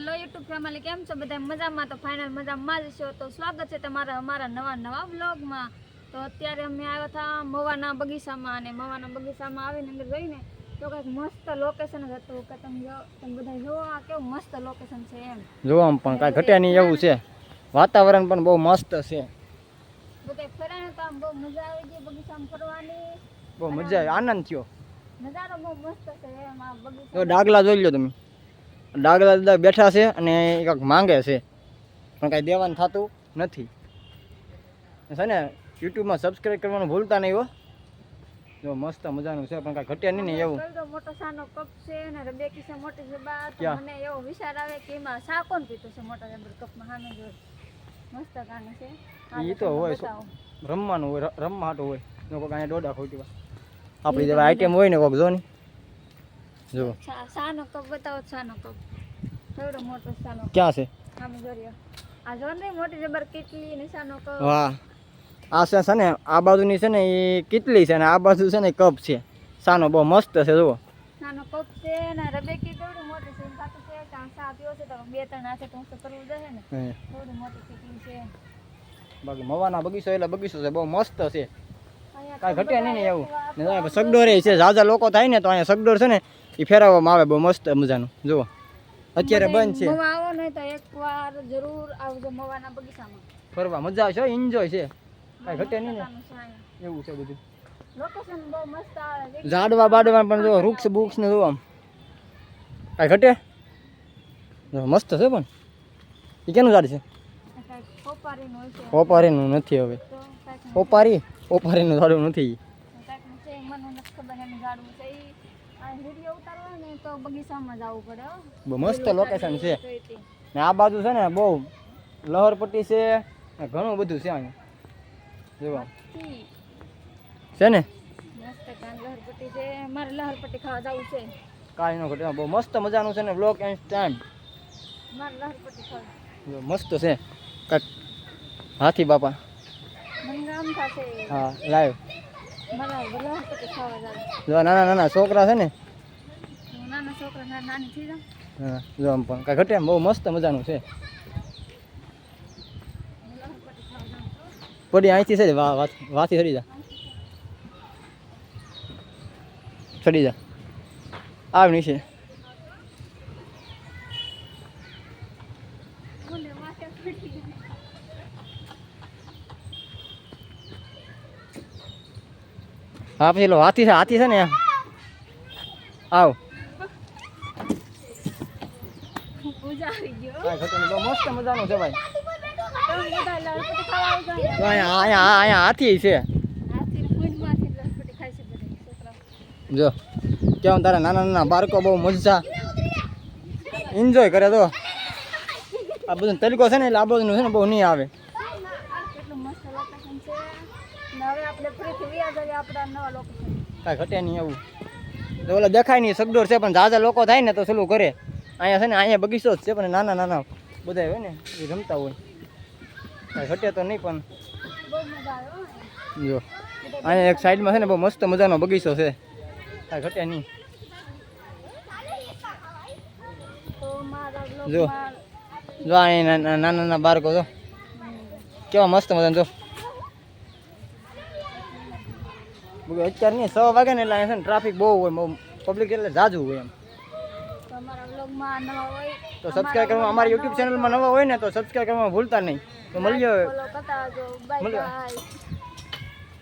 Hello YouTube family, કેમ છો બધા? મજામાં? તો ફાઇનલ મજામાં જ છો. તો સ્વાગત છે તમારા અમારા નવા વ્લોગમાં. તો અત્યારે અમે આવ્યા હતા મવાના બગીચામાં, અને મવાના બગીચામાં આવીને અંદર જોઈને તો કંઈક મસ્ત લોકેશન હતું કે તમે બધા જોવો આ કેવું મસ્ત લોકેશન છે એમ. જોવા પણ કાંઈ ઘટ્યા નહીં એવું છે. વાતાવરણ પણ બહુ મસ્ત છે. બધા ફર્યા તો આમ બહુ મજા આવી ગઈ બગીચામાં ફરવાની. બહુ મજા આવી, આનંદ થયો. નજારો બહુ મસ્ત છે એમ આ બગીચા. તો ડાગલા જોઈ લો તમે, ડાગલા બધા બેઠા છે અને કંઈક માંગે છે પણ કાંઈ દેવાનું થતું નથી. છે ને યુટ્યુબમાં સબસ્ક્રાઈબ કરવાનું ભૂલતા નહીં હો. જો મસ્ત મજાનું છે પણ કાંઈ ઘટ્યા નહીં ને એવું. મોટો સાનો કપ છે ને રબેકી છે મોટી છે બા. તો મને એવો વિચાર આવે કે એમાં સા કોણ પીતું છે મોટા જબર કપમાં સામે જોઈ. મસ્ત ગાનું છે. એ તો હોય રમવાનું હોય, રમવા હાટું હોય. જો કોઈ અહીંયા ડોડા ખોટી આપણી જેવા આઈટમ હોય ને કોઈક જો ને. જો સાનો કપ બતાવો. સાનો કપ થોડો મોટો સાનો ક્યાં છે? સામે જોરિયો આ જો ને મોટી જબર કેટલી ને સાનો કપ. વાહ, આ છે ને આ બાજુની છે ને એ કેટલી છે ને આ બાજુ છે ને કપ છે સાનો, બહુ મસ્ત છે. જુઓ સાનો કપ છે ને રબેકી થોડી મોટી છે. કાતું છે કે સા પીવો છે તો બે ત્રણ હાથે તો કરવું જશે ને. થોડી મોટી કેટલી છે. બાકી મવાના બગીચો એટલે બગીચો છે, બહુ મસ્ત છે. કાંઈ ઘટે નહીં ને એવું. ને સગડોર છે, ઝાઝા લોકો થાય ને તો અહીંયા સગડોર છે ને એ ફેરવવામાં આવે, બહુ મસ્ત મજાનું. જુઓ અત્યારે બંધ છે. મવા આવો ને તો એકવાર જરૂર આવજો મવાના બગીચામાં ફરવા મજા આવશે, એન્જોય છે. કાંઈ ઘટે નહીં ને એવું છે બધું. લોકેશન બહુ મસ્ત આવે. ઝાડવા બાડવા પણ જો વૃક્ષ બુક્ષ ને જો આમ કાંઈ ઘટે. મસ્ત છે પણ એ કેનું ઝાડ છે? ઓપારીનું નથી. હવે ઓપારીનું ઝાડું નથી. બહુ મસ્ત લોકેશન છે ને આ બાજુ છે ને બહુ લહરપટ્ટી છે, ઘણું બધું છે અહીંયા. જોવા છે ને લહરપટ્ટી ખાવા જવું છે. કાંઈ ન ઘટે, બહુ મસ્ત મજાનું છે ને. બ્લોક એન્ડ ટાઈમ મસ્ત છે. કાંઈક હાથી બાપા હા લાઈવ. જો નાના નાના છોકરા છે ને, હા જો આમ પણ કાંઈ ઘટે, બહુ મસ્ત મજાનું છે. પડી અહીંથી છે વાથી ચડી જા આવ નીચે. હા પેલો હાથી છે ને આવ. બહુ મસ્ત મજાનું છે ભાઈ. અહીંયા હાથી છે. જો કેવું તારા નાના નાના બાળકો બહુ મજા એન્જોય કરે. તો આ બધું તરીકો છે ને એટલે આ બધું છે ને બહુ નહીં આવે. કાંઈ ઘટે નહીં એવું. તો ઓલા દેખાય નહીં સગડોર છે પણ ઝાઝા લોકો થાય ને તો સલું કરે. અહીંયા છે ને અહીંયા બગીચો જ છે પણ નાના નાના બધા હોય ને એ રમતા હોય. કાંઈ ઘટે તો નહીં પણ જો અહીંયા એક સાઈડમાં છે ને બહુ મસ્ત મજાનો બગીચો છે. કાંઈ ઘટે નહીં. જો જો અહીંયા નાના નાના બાળકો જો કેવા મસ્ત મજાનું. જો અત્યારે નહીં 6 વાગે ને એટલે અહીંયા છે ને ટ્રાફિક બહુ હોય, બહુ પબ્લિક એટલે જાજુ હોય એમ. તો સબસ્ક્રાઈબ કરવા અમારી યુટ્યુબ ચેનલમાં નવા હોય ને તો સબસ્ક્રાઈબ કરવામાં ભૂલતા નહીં. તો મળીએ.